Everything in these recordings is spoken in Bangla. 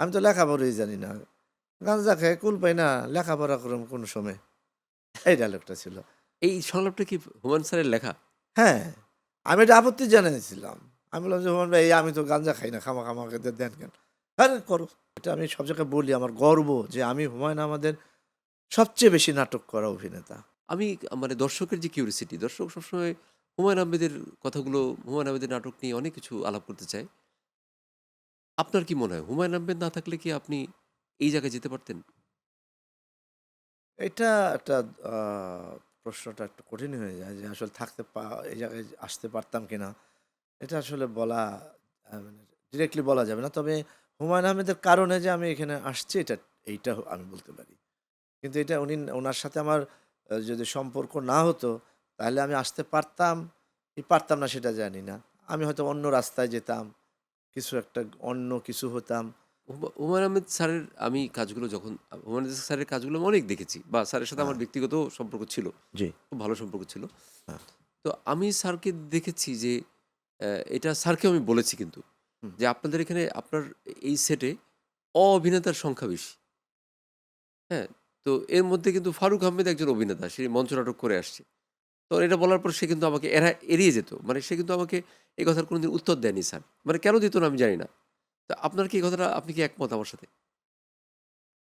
আমি তো লেখাপড়াই জানি না, গাঁজা খেয়ে কুল পাই না, লেখাপড়া করুম কোন সময়। এই ডায়লগটা ছিল। এই সংলাপটা কি হুমায়ূন স্যারের লেখা? হ্যাঁ, আমি এটা আপত্তি জানিয়েছিলাম। আমি বললাম যে, "হুমায়ূন ভাই আমি তো গাঁজা খাই না, খামাখা আমাকে দেন কেন?" "আরে করো।" এটা আমি সব জায়গায় বলি, আমার গর্ব যে আমি হুমায়ূন আহমেদের সবচেয়ে বেশি নাটক করা অভিনেতা। আমি মানে দর্শকের যে কিউরিওসিটি, দর্শক সবসময় হুমায়ূন আহমেদের কথাগুলো, হুমায়ূন আহমেদের নাটক নিয়ে অনেক কিছু আলাপ করতে চায়। আপনার কি মনে হয় হুমায়ূন আহমেদ না থাকলে কি আপনি এই জায়গায় যেতে পারতেন? এটা একটা আ প্রশ্নটা একটু কঠিন হয়ে যায় যে আসলে এই জায়গায় আসতে পারতাম কিনা? এটা আসলে বলা মানে ডিরেক্টলি বলা যাবে না। তবে হুমায়ূন আহমেদের কারণে যে আমি এখানে আসছি এইটা আমি বলতে পারি। কিন্তু এটা উনার সাথে আমার যদি সম্পর্ক না হতো, তাহলে আমি আসতে পারতাম কি পারতাম না সেটা জানি না। আমি হয়তো অন্য রাস্তায় যেতাম, কিছু একটা অন্য কিছু হতাম। হুমায়ূন আহমেদ স্যারের আমি কাজগুলো যখন হুমায়ূন আহমেদ স্যারের কাজগুলো আমি অনেক দেখেছি বা স্যারের সাথে হ্যাঁ, আমার ব্যক্তিগত সম্পর্ক ছিল। জি। খুব ভালো সম্পর্ক ছিল। হ্যাঁ, তো আমি স্যারকে দেখেছি যে এটা স্যারকেও আমি বলেছি কিন্তু হুম। যে, "আপনাদের এখানে আপনার এই সেটে অভিনেতার সংখ্যা বেশি।" হ্যাঁ? তো এর মধ্যে কিন্তু ফারুক আহমেদ একজন অভিনেতা। সে মঞ্চ নাটক করে আসছে। তো এটা বলার পর সে কিন্তু আমাকে এড়িয়ে যেত। মানে সে কিন্তু আমাকে এই কথার কোনদিন উত্তর দেয়নি স্যার। মানে কেন দিত না আমি জানি না। তো আপনার কি এই কথাটা আপনি কি একমত আমার সাথে?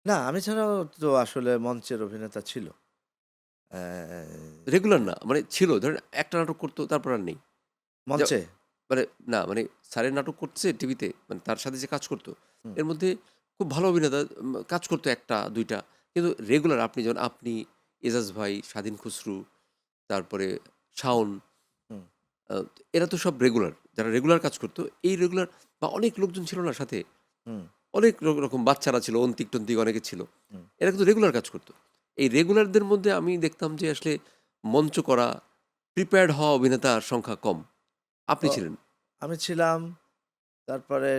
না, আমি ছাড়াও তো আসলে মঞ্চের অভিনেতা ছিল। অ্যা রেগুলার না। মানে ছিল ধরেন একটা নাটক করত তারপর আর নেই। যা মঞ্চে? মানে না মানে স্যারের নাটক করছে টিভিতে মানে তার সাথে যে কাজ করত, হুম, এর মধ্যে খুব ভালো অভিনেতা কাজ করত ১ টা ২ টা। কিন্তু রেগুলার আপনি যেমন আপনি, এজাজ ভাই, স্বাধীন খসরু, তারপরে শাওন হুম, আ এরা তো সব রেগুলার। যারা রেগুলার কাজ করত, এই রেগুলার বা অনেক লোকজন ছিল না সাথে। হুম, অনেক রকম বাচ্চারা ছিল, অন্তিক-টন্তিক অনেকে ছিল। হুম। এরা কিন্তু রেগুলার কাজ করত। এই রেগুলারদের মধ্যে আমি দেখতাম যে আসলে মঞ্চ করা, প্রিপেয়ার্ড হওয়া অভিনেতার সংখ্যা কম। আপনি তো ছিলেন। আমি ছিলাম, তারপরে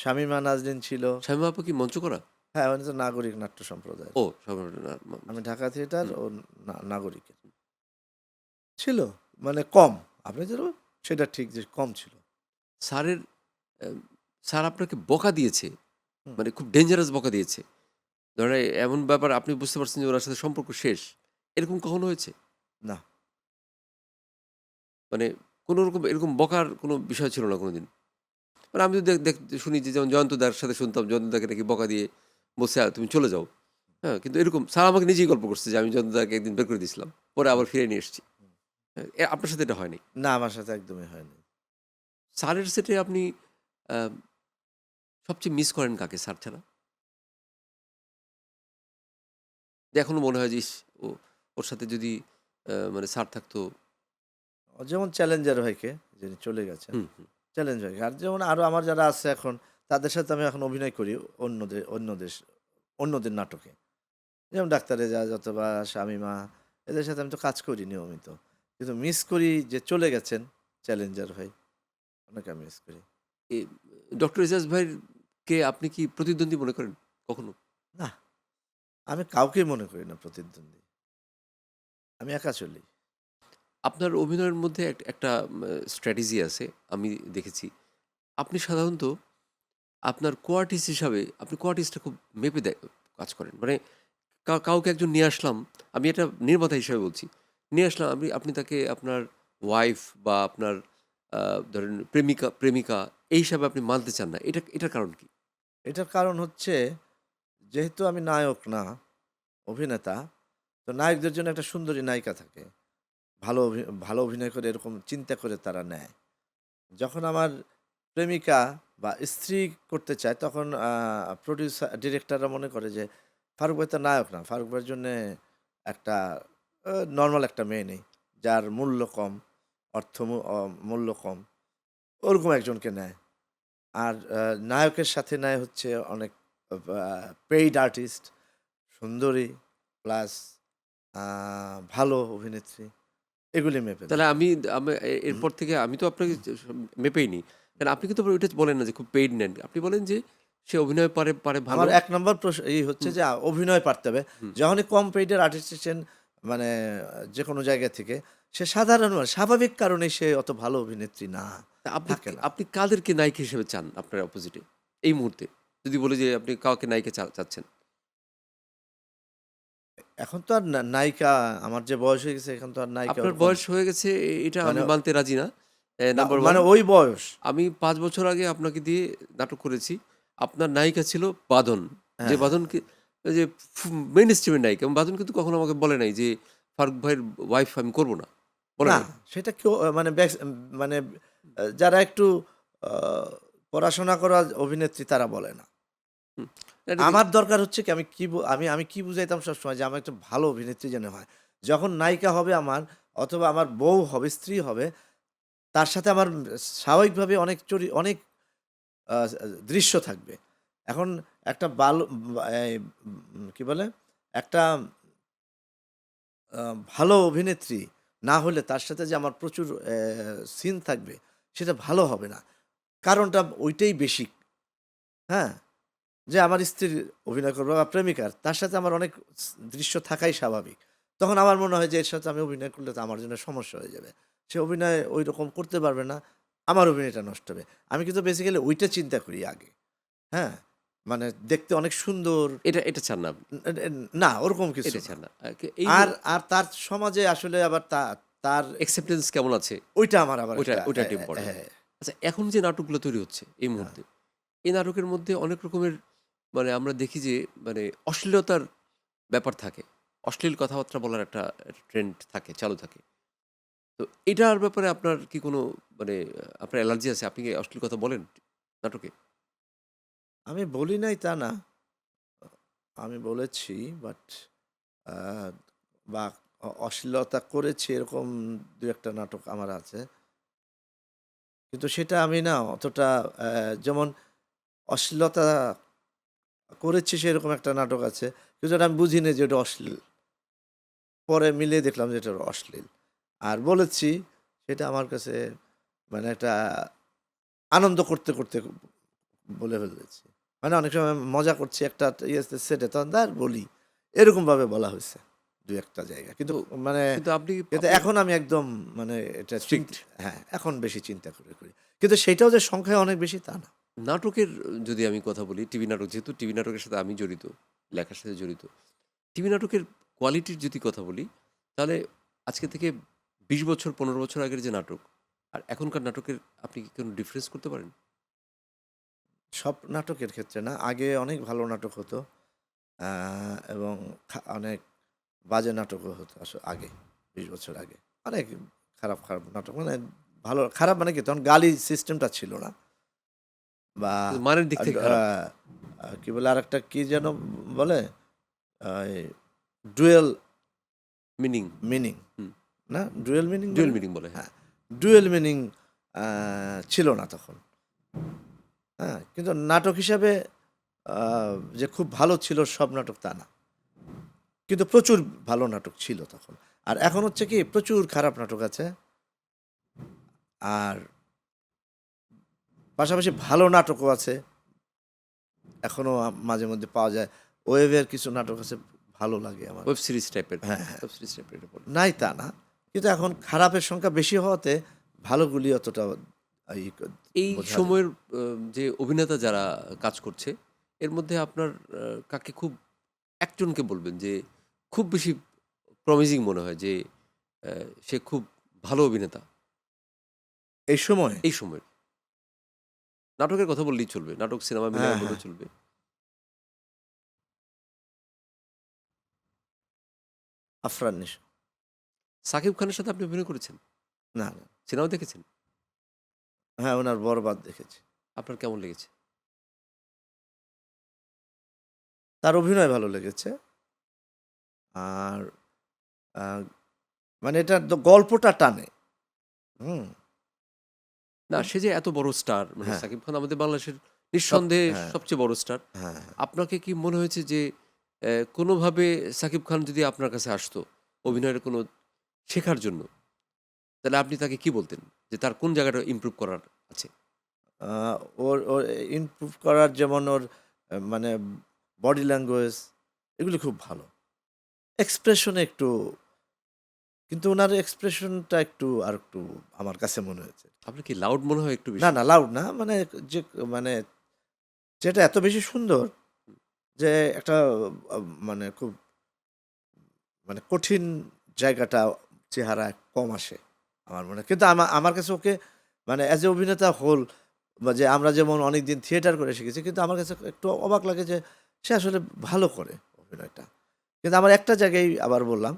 শামীমা নাজনীন ছিল। শামীমা আপা কি মঞ্চ করা? হ্যাঁ, উনি তো নাগরিক নাট্য সম্প্রদায়ের। ও শামীমা না আমি ঢাকা থিয়েটার হুম। ও নাগরিকের। ছিল, মানে কম। আপনি যেটা সেটা ঠিক যে কম ছিল। স্যারের অ্যা স্যার আপনাকে বকা দিয়েছে। হুম, মানে খুব ডেঞ্জারাস বকা দিয়েছে। ধরেন এমন ব্যাপার আপনি বুঝতে পারছেন যে উনার সাথে সম্পর্ক শেষ। এরকম কখনো হয়েছে? না। মানে কোন রকম এরকম বকার কোনো বিষয় ছিল না কোনদিন? মানে আমি তো দেখ দেখ শুনি যে যেমন জয়ন্ত দার সাথে শুনতাম জয়ন্ত দাকে নাকি বকা দিয়ে বলছে, তুমি চলে যাও।" হ্যাঁ? কিন্তু এরকম স্যার আমাকে নিজেই গল্প করছে যে আমি জয়ন্ত দাকে একদিন বের করে দিয়েছিলাম। পরে হুম, আবার ফিরিয়ে নিয়ে এসেছি। হুম। হ্যাঁ? আপনার সাথে এটা হয়নি। না, আমার সাথে একদমই হয়নি। স্যারের সেটে আপনি আ সবচেয়ে মিস করেন কাকে স্যার ছাড়া? যে এখনো মনে হয় যে ইস! ও ওর সাথে যদি মানে স্যার থাকতো যেমন চ্যালেঞ্জার ভাইকে, যিনি চলে গেছেন। হুম, হুম, চ্যালেঞ্জ ভাই। আর যেমন আরো আমার যারা আছে এখন, তাদের সাথে আমি এখন অভিনয় করি অন্যদের নাটকে। যেমন ডাক্তার এজাজ অথবা শামীমা, এদের সাথে আমি তো কাজ করি নিয়মিত। কিন্তু মিস করি যে চলে গেছেন চ্যালেঞ্জার ভাই। ওনাকে আমি মিস করি। এ ডক্টর এজাজ ভাইকে আপনি কি প্রতিদ্বন্দ্বী মনে করেন কখনো? না, আমি কাউকেই মনে করি না প্রতিদ্বন্দ্বী। আমি একা চলি। আপনার অভিনয়ের মধ্যে একটা স্ট্র্যাটেজি আছে আমি দেখেছি। আপনি সাধারণত আপনার কোয়ার্টিস্ট হিসাবে আপনি কোয়ার্টিস্টটা খুব মেপে কাজ করেন। মানে কাউকে একজন নিয়ে আসলাম, আমি এটা নির্মাতা হিসেবে বলছি। নিয়ে আসলাম আপনি তাকে আপনার ওয়াইফ বা আপনার আ ধরেন প্রেমিকা এই হিসাবে আপনি মানতে চান না। এটার কারণ কি? এটার কারণ হচ্ছে, যেহেতু আমি নায়ক না, অভিনেতা, তো নায়কদের জন্য একটা সুন্দরী নায়িকা থাকে। ভালো অভিনয় করে এরকম চিন্তা করে তারা নেয়। যখন আমার প্রেমিকা বা স্ত্রী করতে চায়, তখন ডিরেক্টররা মনে করে যে ফারুক ভাই তো নায়ক না। ফারুক ভাইয়ের জন্যে একটা নরমাল একটা মেয়ে নেই। যার মূল্য কম, অর্থ মূ অ মূল্য কম। ওরকম একজনকে নেয়। আর নায়কের সাথে নেয় হচ্ছে অনেক পেইড আর্টিস্ট, সুন্দরী প্লাস আ ভালো অভিনেত্রী। এগুলি মেপে তাহলে দেখে। আমি আমি হুম। এরপর থেকে আমি তো আপনাকে মেপেই নিই। কারণ আপনি কিন্তু আবার ওইটা বলেন না যে খুব পেইড নেন। আপনি বলেন যে সে অভিনয় পারে আমার ভালো ১ নম্বর হচ্ছে হুম, যে অভিনয় পারতে হবে। হুম। যখনই কম পেইড এর আর্টিস্ট এসেছেন, মানে যেকোনো জায়গা থেকে, সে সাধারণ স্বাভাবিক কারণেই সে অত ভালো অভিনেত্রী না, তা আপনি থাকে না। আপনি কাদেরকে নায়িকা হিসেবে চান আপনার অপোজিটে এই মুহূর্তে? যদি বলি যে আপনি কাউকে নায়িকা চাচ্ছেন? এখন তো আর নায়িকা, আমার যে বয়স হয়ে গেছে এখন তো আর নায়িকা আপনার ওরকম বয়স হয়ে গেছে এটা মানে আমি মানতে রাজি না। না, নাম্বার 1 মানে ওই বয়স। আমি ৫ বছর আগে আপনাকে দিয়ে নাটক করেছি। আপনার নায়িকা ছিল বাঁধন। যে হ্যাঁ, হ্যাঁ। বাঁধনকে ওই যে মেইন স্ট্রিমের নায়িকা এবং বাঁধন কিন্তু কখনো আমাকে বলে নাই যে ফারুক ভাইয়ের ওয়াইফ আমি করব না। বলে না, নাই। সেটা কেউ মানে মানে যারা একটু আ পড়াশোনা করা অভিনেত্রী তারা বলে না। হুম। এটা কি আমার দরকার হচ্ছে কি আমি কি আমি কি বুঝাইতাম সবসময় যে আমার একটা ভালো অভিনেত্রী যেন হয়। যখন নায়িকা হবে আমার অথবা আমার বউ হবে, স্ত্রী হবে, তার সাথে আমার স্বাভাবিকভাবে অনেক আ দৃশ্য থাকবে। এখন একটা এই কি বলে? একটা আ ভালো অভিনেত্রী না হলে তার সাথে যে আমার প্রচুর সিন থাকবে, সেটা ভালো হবে না। কারণটা ওইটাই বেশি, হ্যাঁ? যে আমার স্ত্রীর অভিনয় করবো বা প্রেমিকার, তার সাথে আমার অনেক দৃশ্য থাকাই স্বাভাবিক। তখন আমার মনে হয় যে এর সাথে আমি অভিনয় করলে তো আমার জন্য সমস্যা হয়ে যাবে। সে অভিনয় ঐরকম করতে পারবে না, আমার অভিনয়টা নষ্ট হবে। আমি কিন্তু বেসিক্যালি ওইটা চিন্তা করি আগে, হ্যাঁ? মানে দেখতে অনেক সুন্দর এটা চান না আপনি। এ এ না ওরকম কিছু এটা না। চান না। এই আর তার সমাজে আসলে আবার তার অ্যাকসেপ্টেন্স কেমন আছে ওইটা আমার আবার একটা ওইটা একটা ইম্পোর্টেন্ট। হ্যাঁ, আচ্ছা এখন যে নাটকগুলো তৈরি হচ্ছে এই হ্যাঁ। মুহূর্তে, এই নাটকের মধ্যে অনেক রকমের মানে আমরা দেখি যে মানে অশ্লীলতার ব্যাপার থাকে। অশ্লীল কথাবার্তা বলার একটা ট্রেন্ড থাকে, চালু থাকে। তো এটার ব্যাপারে আপনার কি কোনো মানে আপনার অ্যালার্জি আছে? আপনি কি অশ্লীল কথা বলেন নাটকে? আমি বলি নাই তা না। আমি বলেছি বাট আ বা অশ্লীলতা করেছি এরকম ২-১ টা নাটক আমার আছে। কিন্তু সেটা আমি না অতটা যেমন অশ্লীলতা করেছি সেরকম একটা নাটক আছে। কিন্তু ওটা আমি বুঝিনি যে ওটা অশ্লীল। পরে মিলিয়ে দেখলাম যে এটা অশ্লীল। আর বলেছি সেটা আমার কাছে মানে একটা আনন্দ করতে বলে ফেলেছি। মানে অনেক সময় মজা করছি একটা ইয়েতে সেটে তখন আর বলি। এরকমভাবে বলা হইছে ২-১ টা জায়গায়। কিন্তু তো মানে কিন্তু আপনি কিন্তু আপনি এখন আমি একদম মানে এটা স্ট্রিক্ট। হ্যাঁ, এখন বেশি চিন্তা করে করি। কিন্তু সেটাও যে সংখ্যায় অনেক বেশি তা না। নাটকের যদি আমি কথা বলি, টিভি নাটক যেহেতু টিভি নাটকের সাথে আমি জড়িত, লেখার সাথে জড়িত। টিভি নাটকের কোয়ালিটির যদি কথা বলি, তাহলে আজকে থেকে ২০ বছর ১৫ বছর আগের যে নাটক আর এখনকার নাটকের আপনি কি কোনো ডিফারেন্স করতে পারেন? সব নাটকের ক্ষেত্রে না। আগে অনেক ভালো নাটক হতো। আ এবং অনেক বাজে নাটকও হতো আগে ২০ বছর আগে। অনেক খারাপ নাটক মানে ভালো খারাপ মানে কি তখন গালি সিস্টেমটা ছিল না। বা কিন্তু মানের দিক আ থেকে আ খারাপ। কি বলে আরেকটা কি যেন বলে? এই ডুয়েল মিনিং মিনিং হুম, না? ডুয়েল মিনিং ডুয়াল বলে না? মিনিং বলে হ্যাঁ। হ্যাঁ, ডুয়েল মিনিং আ ছিল না তখন। হ্যাঁ? কিন্তু নাটক হিসাবে আ যে খুব ভালো ছিল সব নাটক তা না। কিন্তু প্রচুর ভালো নাটক ছিল তখন। আর এখন হচ্ছে কি প্রচুর খারাপ নাটক আছে। আর পাশাপাশি ভালো নাটকও আছে। এখনো মাঝে মধ্যে পাওয়া যায়। ওয়েভের কিছু নাটক আছে ভালো লাগে আমার। ওয়েব সিরিজ টাইপের, হ্যাঁ, হ্যাঁ। ওয়েব সিরিজ টাইপের এটা বলে। নাই তা না। কিন্তু এখন খারাপের সংখ্যা বেশি হওয়াতে ভালোগুলি অতটা ই এই বোঝা যায় না। সময়ের যে অভিনেতা যারা কাজ করছে, এর মধ্যে আপনার কাকে খুব একজনকে বলবেন যে খুব বেশি প্রমিজিং মনে হয় যে সে খুব ভালো অভিনেতা এই সময় এই সময়ের? নাটকের কথা বললেই চলবে। নাটক, সিনেমা হ্যাঁ, মিলায়ে হ্যাঁ। বললেও চলবে। আফরান নিশো। সাকিব খানের সাথে আপনি অভিনয় করেছেন? না, না। সিনেমা দেখেছেন? হ্যাঁ, উনার 'বরবাদ' দেখেছি। আপনার কেমন লেগেছে? তার অভিনয় ভালো লেগেছে। আর আ মানে এটার গল্পটা টানে। হুম? না, সে যে এত বড় স্টার মানে হ্যাঁ, সাকিব খান আমাদের বাংলাদেশের সব নিঃসন্দেহে হ্যাঁ, সবচেয়ে বড় স্টার। হ্যাঁ, হ্যাঁ। আপনাকে কি মনে হয়েছে যে কোনোভাবে সাকিব খান যদি আপনার কাছে আসতো অভিনয়ের কোনো শেখার জন্য, তাহলে আপনি তাকে কি বলতেন? যে তার কোন জায়গাটা ইমপ্রুভ করার আছে? আ ওর ইমপ্রুভ করার যেমন ওর মানে বডি ল্যাঙ্গুয়েজ এগুলি খুব ভালো। এক্সপ্রেশন এ একটু কিন্তু উনার এক্সপ্রেশনটা একটু আরেকটু আমার কাছে মনে হয়েছে। আপনার কি লাউড মনে হয় একটু না, বেশি? না লাউড না মানে যে মানে যেটা এত বেশি সুন্দর যে একটা মানে খুব মানে কঠিন জায়গাটা চেহারা কম আসে আমার মনে হয়। কিন্তু আমার কাছে ওকে মানে অ্যাজ এ অভিনেতা হোল বা যে আমরা যেমন অনেকদিন থিয়েটার করে শিখেছি কিন্তু আমার কাছে একটু অবাক লাগে যে সে আসলে ভালো করে অভিনয়টা। কিন্তু আমার একটা জায়গায় আবার বললাম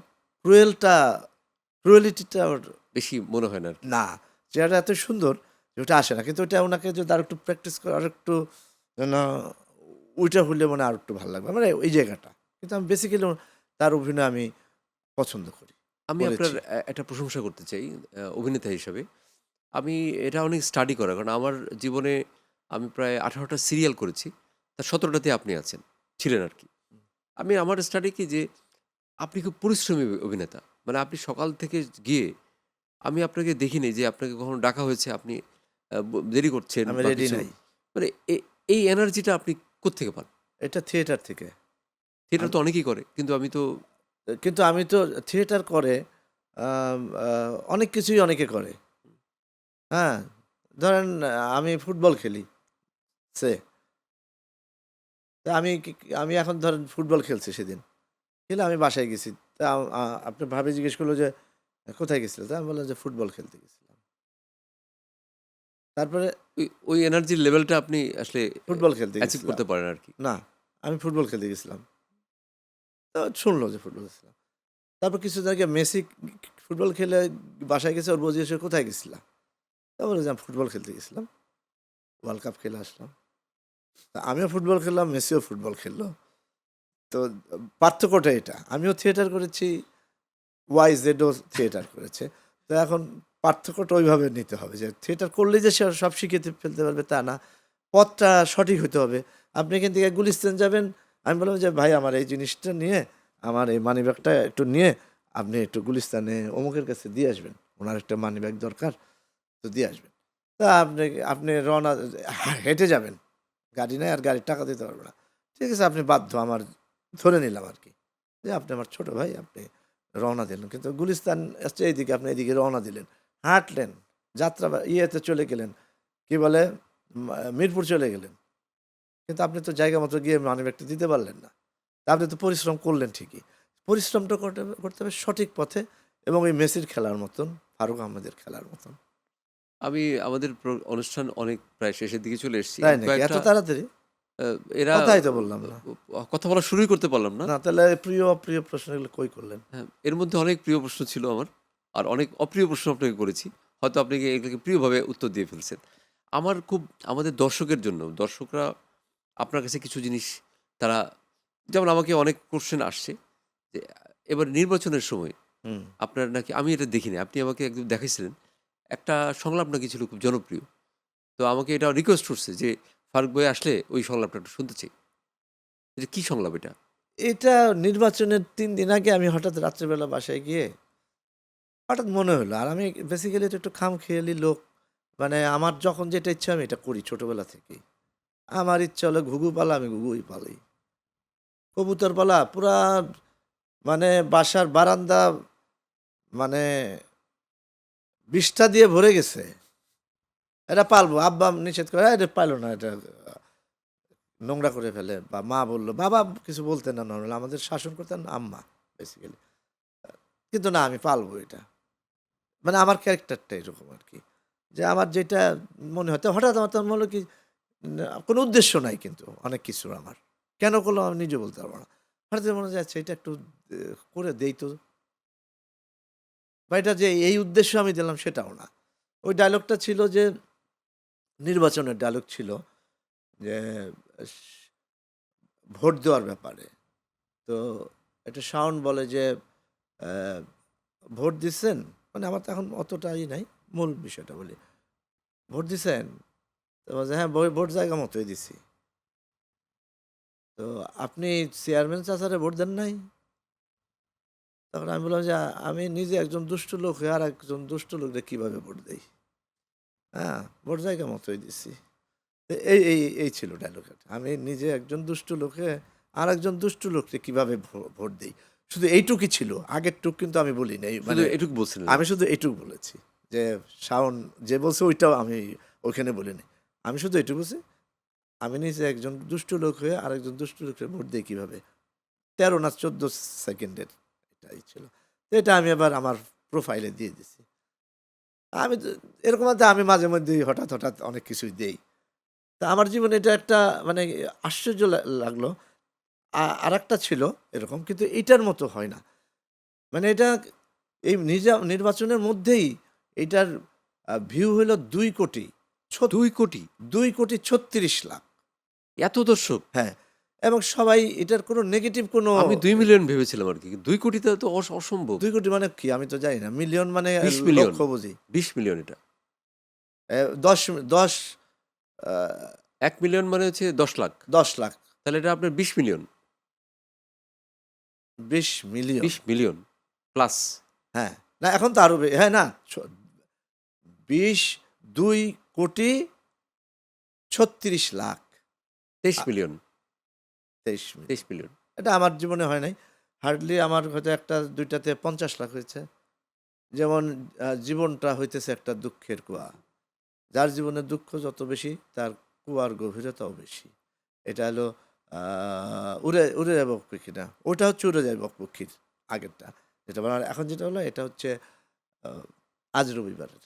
ক্রুয়েলিটিটা ওর বেশি মনে হয় না আর কি। না, চেহারাটা এত সুন্দর যে ওটা আসে না। কিন্তু ওটা ওনাকে যদি আরেকটু প্র্যাকটিস করে আরেকটু যেন ওইটা হলে মনে হয় আরেকটু ভালো লাগবে। মানে এই জায়গাটা। কিন্তু আমি বেসিক্যালি তার অভিনয় আমি পছন্দ করি। আমি আপনার করেছি। একটা প্রশংসা করতে চাই অভিনেতা হিসাবে। আমি এটা অনেক স্টাডি করা। কারণ আমার জীবনে আমি প্রায় ১৮টা সিরিয়াল করেছি। তার ১৭টাতে আপনি আছেন, ছিলেন আরকি। আমি আমার স্টাডি কি যে আপনি খুব পরিশ্রমী অভিনেতা। মানে আপনি সকাল থেকে গিয়ে আমি আপনাকে দেখিনি যে আপনাকে কখনো ডাকা হয়েছে, আপনি দেরি করছেন আমি বা রেডি কিছু। নাই। মানে এই এনার্জিটা আপনি কোত্থেকে পান? এটা থিয়েটার থেকে। থিয়েটার আম তো অনেকেই করে। কিন্তু আমি তো কিন্তু আমি তো থিয়েটার করে আম আ অনেক কিছুই অনেকে করে। হ্যাঁ? ধরেন আমি ফুটবল খেলি। সে তা আমি এখন ধরেন ফুটবল খেলছি সেদিন। খেলে আমি বাসায় গেছি। তা আপনার ভাবি জিজ্ঞেস করলো যে, "কোথায় গেছিলে?" তা আমি বললাম যে, "ফুটবল খেলতে গেছিলাম।" তারপরে ওই এনার্জির লেভেলটা আপনি আসলে ফুটবল খেলতে অ্যাচিভ গেছিলাম। করতে পারেন আরকি। না, আমি ফুটবল খেলতে গেছিলাম। তো শুনলো যে ফুটবল খেলছিলাম। তারপর কিছুদিন আগে মেসি ফুটবল খেলে বাসায় গেছে। ওর বউ জিজ্ঞেস করে, "কোথায় গেছিলা?" তা বলল যে, "আমি ফুটবল খেলতে গেছিলাম। ওয়ার্ল্ড কাপ খেলে আসলাম।" তা আমিও ফুটবল খেললাম, মেসিও ফুটবল খেলল। তো পার্থক্যটা এটা। আমিও থিয়েটার করেছি, ওয়াইজেডও থিয়েটার করেছে। তো এখন পার্থক্যটা ওইভাবে নিতে হবে যে থিয়েটার করলেই যে সে সব শিখে ফেলতে পারবে তা না। পথটা সঠিক হইতে হবে। আপনি এখান থেকে গুলিস্তান যাবেন, আমি বললাম যে, "ভাই আমার এই জিনিসটা নিয়ে, আমার এই মানিব্যাগটা একটু নিয়ে আপনি একটু গুলিস্তানে অমুকের কাছে দিয়ে আসবেন। উনার একটা মানিব্যাগ দরকার, তো দিয়ে আসবেন।" তা আপনি রওনা হেঁটে যাবেন। গাড়ি নাই আর গাড়ির টাকা দিতে পারবে না। ঠিক আছে আপনি বাধ্য আমার ধরে নিলাম আরকি। যে আপনি আমার ছোট ভাই, আপনি রওনা দিলেন। কিন্তু গুলিস্তান হচ্ছে এইদিকে, আপনি এদিকে রওনা দিলেন। হাঁটলেন, যাত্রা ইয়েতে চলে গেলেন। কি বলে? মিরপুর চলে গেলেন। কিন্তু আপনি তো জায়গা মতো গিয়ে মানিব্যাগটা দিতে পারলেন না। তা আপনি তো পরিশ্রম করলেন ঠিকই। পরিশ্রমটা করতে হবে সঠিক পথে এবং ওই মেসির খেলার মতন, ফারুক আহমেদের খেলার মতন। আমি আমাদের অনুষ্ঠান অনেক প্রায় শেষের দিকে চলে এসেছি। তাই আমি নাকি? এত কয়েকটা তাড়াতাড়ি? আ এরা কথাই তো বললাম না। কথা বলা শুরুই করতে পারলাম না। না তাহলে প্রিয় অপ্রিয় প্রশ্নগুলো কই করলেন? হ্যাঁ, এর মধ্যে অনেক প্রিয় প্রশ্ন ছিল আমার। আর অনেক অপ্রিয় প্রশ্ন আপনাকে করেছি। হয়তো আপনি এগুলোকে প্রিয়ভাবে উত্তর দিয়ে ফেলছেন। আমার খুব আমাদের দর্শকের জন্য, দর্শকরা আপনার কাছে কিছু জিনিস তারা যেমন আমাকে অনেক কোয়েশ্চেন আসছে যে, এবার নির্বাচনের সময় হুম। আপনার নাকি আমি এটা দেখিনি। আপনি আমাকে একদম দেখাইছিলেন। একটা সংলাপ নাকি ছিল খুব জনপ্রিয়। তো আমাকে এটা রিকোয়েস্ট করছে যে, "ফারুক ভাই আসলে ওই সংলাপটা একটু শুনতে চাই।" এটা কি সংলাপ এটা? এটা নির্বাচনের ৩ দিন আগে আমি হঠাৎ রাত্রেবেলা বাসায় গিয়ে হঠাৎ মনে হলো। আর আমি বেসিক্যালি একটু খামখেয়ালি লোক। মানে আমার যখন যেটা ইচ্ছা আমি এটা করি ছোটবেলা থেকেই। আমার ইচ্ছা হলো ঘুঘু পালা, আমি ঘুঘুই পালি। কবুতর পালা পুরা মানে বাসার বারান্দা মানে বিষ্ঠা দিয়ে ভরে গেছে। এটা পালবো। আব্বা নিষেধ করে, "এই এটা পাইলো না, এটা নোংরা করে ফেলে।" বা মা বলল, বাবা কিছু বলতেন না নরমাল। আমাদের শাসন করতেন আম্মা বেসিক্যালি। কিন্তু না আমি পালবো এটা। মানে আমার ক্যারেক্টারটা এরকম আরকি। যে আমার যেটা মনে হয় তো হঠাৎ আমার তখন মনে হলো কি কোনো উদ্দেশ্য নাই কিন্তু অনেক কিছুর আমার। কেন করলাম আমি নিজে বলতে পারব না। হঠাৎ করে মনে হয় যে আচ্ছা এটা একটু করে দেই তো। বা এটা যে এই উদ্দেশ্য আমি দিলাম সেটাও না। ওই ডায়ালগটা ছিল যে নির্বাচনের ডায়ালগ ছিল যে স ভোট দেওয়ার ব্যাপারে। তো একটা শাওন বলে যে অ্যা ভোট দিচ্ছেন? মানে আমার তো এখন অতটা নাই। মূল বিষয়টা বলি। ভোট দিছেন? তো বলছে, "হ্যাঁ, ভোট জায়গা মতোই দিছি।" তো আপনি চেয়ারম্যান চাচারে ভোট দেন নাই? তখন আমি বললাম যে, আমি নিজে একজন দুষ্ট লোক হয়ে আরেকজন দুষ্ট লোকরে কিভাবে ভোট দেই?" হ্যাঁ, ভোট জায়গা মতোই দিছি। তো এই ছিল ডায়লগটা। আমি নিজে একজন দুষ্ট লোক হয়ে আরেকজন দুষ্ট লোককে কিভাবে ভোট দেই। শুধু এইটুকুই ছিল। আগেরটুক কিন্তু আমি বলি নাই। শুধু মানে এটুকু বলছিলেন আমি আরকি। শুধু এটুক বলেছি। যে শাওন যে বলছে ওইটাও আমি ওইখানে বলিনি। আমি শুধু এটুকু বলছি, আমি নিজে একজন দুষ্টু লোক হয়ে আরেকজন দুষ্টু লোকের ভোট দিই কীভাবে, 13 না 14 সেকেন্ডের এটাই ছিল। তো এটা আমি আবার আমার প্রোফাইলে দিয়ে দিছি। আমি তো এরকম আছে, আমি মাঝে মধ্যেই হঠাৎ হঠাৎ অনেক কিছুই দেই। তা আমার জীবনে এটা একটা মানে আশ্চর্য লাগলো। আরেকটা ছিল এরকম, কিন্তু এটার মতো হয় না। মানে এটা এই নির্বাচনের মধ্যেই এটার ভিউ হলো 2 কোটি 2 কোটি? 2,36,00,000। এত দর্শক? হ্যাঁ, এবং সবাই এটার কোনো নেগেটিভ কোনো আমি 2 মিলিয়ন ভেবেছিলাম আরকি। 2 কোটিতে তো অসম্ভব। 2 কোটি মানে কি আমি তো জানি না। মিলিয়ন মানে 20 মিলিয়ন। লক্ষ বুঝি। 20 মিলিয়ন এটা। ১০ ১০ আ 1 মিলিয়ন মানে হচ্ছে 10 লাখ। ১০ লাখ, তাহলে এটা আপনার 20 মিলিয়ন। ২০ মিলিয়ন। 20 million plus. হ্যাঁ, না এখন তো আরো হ্যাঁ, না ২০ 2,36,00,000 23 আ মিলিয়ন। ২৩ মিলিয়ন। 23 মিলিয়ন। এটা আমার জীবনে হয় নাই। হার্ডলি আমার হয়তো ১টা ২টাতে ৫০ লাখ হয়েছে। যেমন জীবনটা হইতেছে একটা দুঃখের কুয়া। যার জীবনে দুঃখ যত বেশি তার কুয়ার গভীরতাও বেশি। এটা হলো আ উড়ে যাবে বকপক্ষী না। ওটা হচ্ছে উড়ে যায় বকপক্ষীর আগেরটা। যেটা বলা এখন যেটা হলো এটা হচ্ছে আ আজ রবিবারের।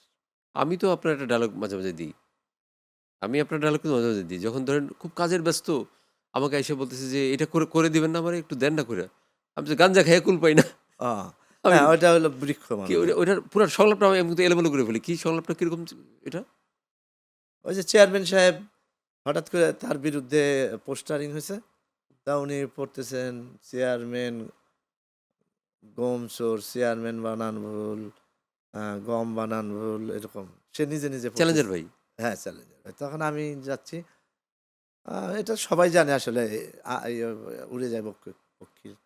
আমি তো আপনার একটা ডায়ালগ মাঝে, মাঝে দিই। আমি আপনার ডায়ালগ কিন্তু মাঝে, মাঝে দিই। যখন ধরেন খুব কাজের ব্যস্ত আমাকে এসে বলতেছে যে, "এটা করে দিবেন না আমারে? একটু দেন না কইরা।" আমি তো গাঞ্জা খাইয়া কুল পাই না। আ আমি হ্যাঁ, ওইটা হলো বৃক্ষ কি মানুষ। ওইটার পুরা সংলাপটা আমি কিন্তু এলোমেলো করে ফেলি। কি সংলাপটা কিরকম এটা? ওই যে চেয়ারম্যান সাহেব হঠাৎ করে তার বিরুদ্ধে পোস্টারিং হইছে। তা উনি পড়তেছেন চেয়ারম্যান গম চোর, চেয়ারম্যান বানান ভুল, গম বানান ভুল এরকম। সে নিজে চ্যালেঞ্জার পড়তেছে। ভাই। হ্যাঁ, চ্যালেঞ্জার ভাই। তখন আমি যাচ্ছি। এটা সবাই জানে আসলে ইয়ে উড়ে যায় পক্ষীর।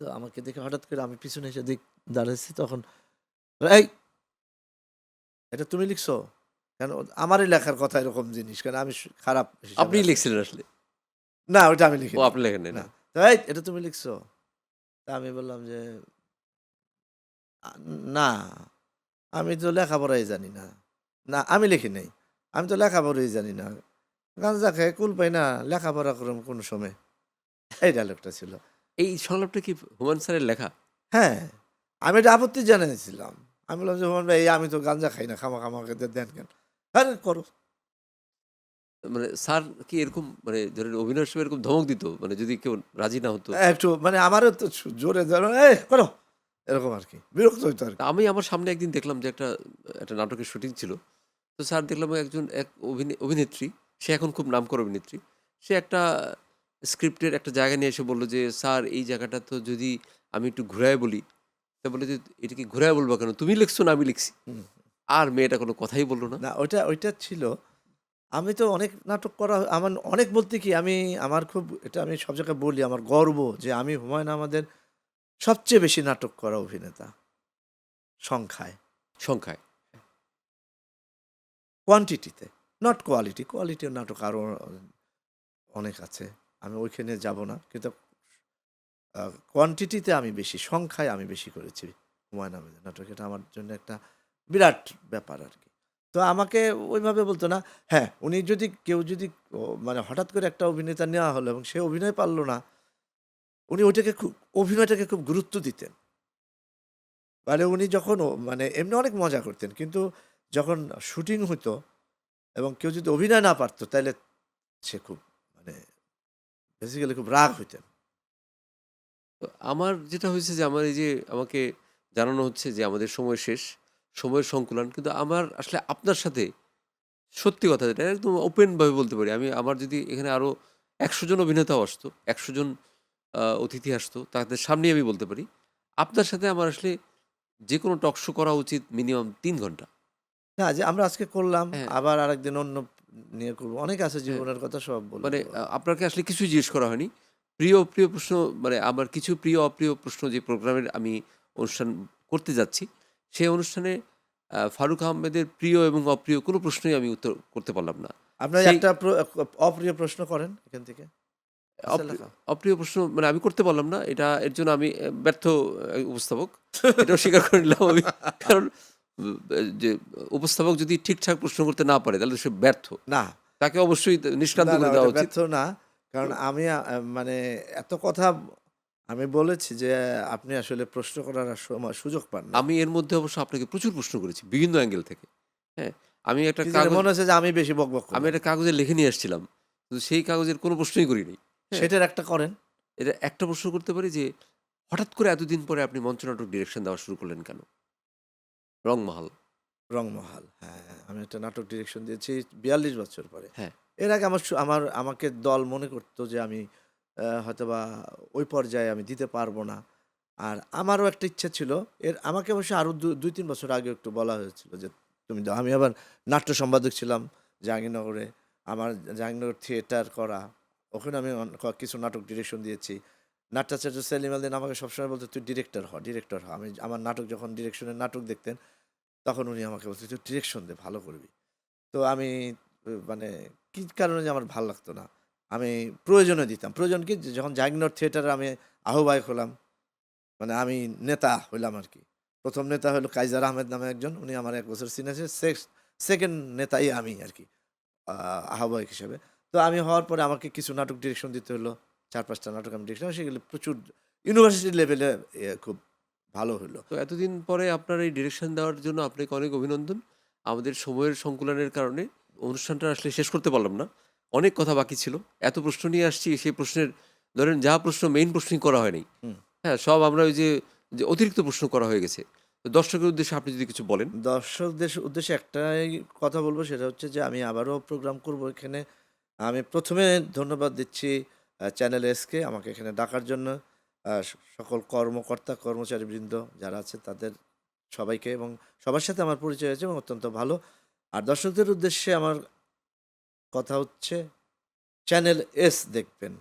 তো আমাকে দেখে হঠাৎ করে আমি পিছনে এসে দাঁড়াইছি তখন, "এই এটা তুমি লিখছো?" কেন আমারই লেখার কথা এরকম জিনিস। কেন আমি খারাপ হিসাবে আপনিই আছি। লিখছিলেন আসলে। না ওইটা আমি ও লিখিনি। আপনি লেখেন নাই না। না। তো, "এই এটা তুমি লিখছো?" তা আমি বললাম যে, আ "না, আমি তো লেখাপড়াই জানি না।" "না, আমি লিখি নাই। আমি তো লেখাপড়াই জানি না। গাঁজা খেয়ে কুল পাই না, লেখাপড়া করুম কোন সময়?" এই ডায়ালগটা ছিল। এই সংলাপটা কি হুমায়ূন স্যারের লেখা? হ্যাঁ, আমি এটা আপত্তি জানিয়েছিলাম। আমি বললাম যে, "হুমায়ূন ভাই আমি তো গাঁজা খাই না, খামাখা আমাকে দেন কেন?" "আরে করো।" মানে স্যার কি এরকম মানে ধরেন অভিনয়ের সময় এরকম ধমক দিত? মানে যদি কেউ রাজি না হতো? একটু মানে আমারও তো জোরে ধরো, "এই করো।" এরকম আরকি। বিরক্ত হইতো আরকি। আমি আমার সামনে একদিন দেখলাম যে একটা নাটকের শুটিং ছিল। তো স্যার দেখলাম এক অভিনেত্রী, সে এখন খুব নামকরা অভিনেত্রী। সে একটা স্ক্রিপ্টের একটা জায়গা নিয়ে এসে বলল যে, "স্যার এই জায়গাটা তো যদি আমি একটু ঘুরায়ে বলি।" তা বলে যে, "এটা কি ঘুরায়ে বলবা কেন? তুমি লিখছো না আমি লিখছি?" হুম। আর মেয়েটা কোনো কথাই বলল না। না ওইটা ছিল। আমি তো অনেক নাটক করা আমার অনেক বলতে কি আমি আমার খুব এটা আমি সব জায়গায় বলি আমার গর্ব যে আমি হুমায়ূন আহমেদের সবচেয়ে বেশি নাটক করা অভিনেতা সংখ্যায়। সংখ্যায়। কোয়ান্টিটিতে, নট কোয়ালিটি। কোয়ালিটির নাটক আরো অনেক আছে। আমি ওইখানে যাব না। কিন্তু কোয়ান্টিটিতে আমি বেশি, সংখ্যায় আমি বেশি করেছি হুমায়ূন আহমেদের নাটক। এটা আমার জন্য একটা বিরাট ব্যাপার আরকি। তো আমাকে ওইভাবে বলত না। হ্যাঁ, উনি যদি কেউ যদি মানে হঠাৎ করে একটা অভিনেতা নেওয়া হলো এবং সে অভিনয় পারল না, উনি ওইটাকে অভিনয়টাকে খুব গুরুত্ব দিতেন। মানে উনি যখন মানে এমনি অনেক মজা করতেন। কিন্তু যখন শুটিং হইতো এবং কেউ যদি অভিনয় না পারত তাইলে সে খুব মানে বেসিক্যালি খুব রাগ হইতেন। তো আমার যেটা হয়েছে যে আমার এই যে আমাকে জানানো হচ্ছে যে আমাদের সময় শেষ, সময়ের সংকুলান। কিন্তু আমার আসলে আপনার সাথে সত্যি কথা যেটা একদম ওপেন ভাবে বলতে পারি। আমার যদি এখানে আরো ১০০ জন অভিনেতাও আসতো, ১০০ জন অতিথি আসতো, তাদের সামনেই আমি বলতে পারি। আপনার সাথে আমার আসলে যেকোনো টক শো করা উচিত মিনিমাম ৩ ঘন্টা। না যে আমরা আজকে করলাম, হ্যাঁ, আবার আরেকদিন অন্য নিয়ে করব। অনেক আছে হ্যাঁ। জীবনের কথা সব মানে বলব। আপনাকে আসলে কিছুই জিজ্ঞেস করা হয়নি। প্রিয় প্রশ্ন মানে আমার কিছু প্রিয় অপ্রিয় প্রশ্ন যে প্রোগ্রামের আমি অনুষ্ঠান করতে যাচ্ছি, সেই অনুষ্ঠানে ফারুক আহমেদের প্রিয় এবং অপ্রিয় কোনো প্রশ্নই আমি উত্তর করতে পারলাম না। আপনার সেই একটা অপ্রিয় প্রশ্ন করেন এখান থেকে। আছে লেখা? অপ্রিয় প্রশ্ন মানে আমি করতে পারলাম না। এর জন্য আমি ব্যর্থ উপস্থাপক। এটাও স্বীকার করে নিলাম আমি। কারণ যে উপস্থাপক যদি ঠিকঠাক প্রশ্ন করতে না পারে তাহলে তো সে ব্যর্থ। না, তাকে অবশ্যই নিষ্ক্রান্ত না, করে ওটা দেওয়া উচিত। ব্যর্থ না। কারণ আমি মানে এত কথা আমি বলেছি যে আপনি আসলে প্রশ্ন করার আর সুযোগ পান নাই। আমি এর মধ্যে অবশ্য আপনাকে প্রচুর প্রশ্ন করেছি বিভিন্ন অ্যাঙ্গেল থেকে। হ্যাঁ? আমি একটা কি জানি কাগজ মনে হচ্ছে যে আমি বেশি বকবক আমি করলাম। একটা কাগজে লিখে নিয়ে আসছিলাম। কিন্তু সেই কাগজের কোনো প্রশ্নই করিনি। হ্যাঁ? সেটার একটা করেন। এটা একটা প্রশ্ন করতে পারি যে, হঠাৎ করে এতদিন পরে আপনি মঞ্চনাটক ডিরেকশন দেওয়া শুরু করলেন কেন? 'রংমহল'। রংমহল। হ্যাঁ, আমি একটা নাটক ডিরেকশন দিয়েছি ৪২ বছর পরে। হ্যাঁ, এর আগে আমাকে দল মনে করত যে আমি হয়তোবা ওই পর্যায়ে আমি দিতে পারবো না। আর আমারও একটা ইচ্ছা ছিল। আমাকে অবশ্য আরো ২-৩ বছর আগে একটু বলা হয়েছিল যে, "তুমি দাও।" আমি আবার নাট্য সম্পাদক ছিলাম জাহাঙ্গীরনগরে। আমার জাহাঙ্গীরনগর থিয়েটার করা। ওখানে আমি কিছু নাটক ডিরেকশন দিয়েছি। নাট্যাচার্য সেলিম আল দীন আমাকে সবসময় বলত, "তুই ডিরেক্টর হ, ডিরেক্টর হ।" আমার নাটক যখন ডিরেকশনের নাটক দেখতেন, তখন উনি আমাকে বলতেন, "তুই ডিরেকশন দে, ভালো করবি।" তো আমি মানে কি কারণে যে আমার ভাল লাগতো না। আমি প্রয়োজনে দিতাম। প্রয়োজন কি? যে যখন জাহাঙ্গীরনগর থিয়েটারে আমি আহ্বায়ক হলাম, মানে আমি নেতা হইলাম আরকি। ১ম নেতা হলো কাইজার আহমেদ নামে একজন। উনি আমার ১ বছর সিনিয়র ছিলেন। সেকেন্ড নেতাই আমি আরকি আ আহ্বায়ক হিসেবে। তো আমি হওয়ার পরে আমাকে কিছু নাটক ডিরেকশন দিতে হলো। ৪-৫ টা নাটক আমি ডিরেকশন সেগুলো প্রচুর ইউনিভার্সিটি লেভেলে খুব ভালো হইলো। তো এতদিন পরে আপনার এই ডিরেকশন দেওয়ার জন্য আপনাকে অনেক অভিনন্দন। আমাদের সময়ের সংকুলানের কারণে অনুষ্ঠানটা আসলে শেষ করতে পারলাম না। অনেক কথা বাকি ছিল। এত প্রশ্ন নিয়ে আসছি, সেই প্রশ্নের ধরেন যা প্রশ্ন মেইন প্রশ্নই করা হয়নি। হুম। হ্যাঁ, সব আমরা ওই যে অতিরিক্ত প্রশ্ন করা হয়ে গেছে। তো দর্শকের উদ্দেশ্যে আপনি যদি কিছু বলেন? দর্শকদের উদ্দেশ্যে একটাই কথা বলব সেটা হচ্ছে যে আমি আবারও প্রোগ্রাম করব এখানে। আমি ১ম এ ধন্যবাদ দিচ্ছি চ্যানেল এসকে আমাকে এখানে ডাকার জন্য। সকল কর্মকর্তা, কর্মচারীবৃন্দ যারা আছে তাদের সবাইকে এবং সবার সাথে আমার পরিচয় হয়েছে এবং অত্যন্ত ভালো। আর দর্শকদের উদ্দেশ্যে আমার কথা হচ্ছে চ্যানেল এস দেখবেন।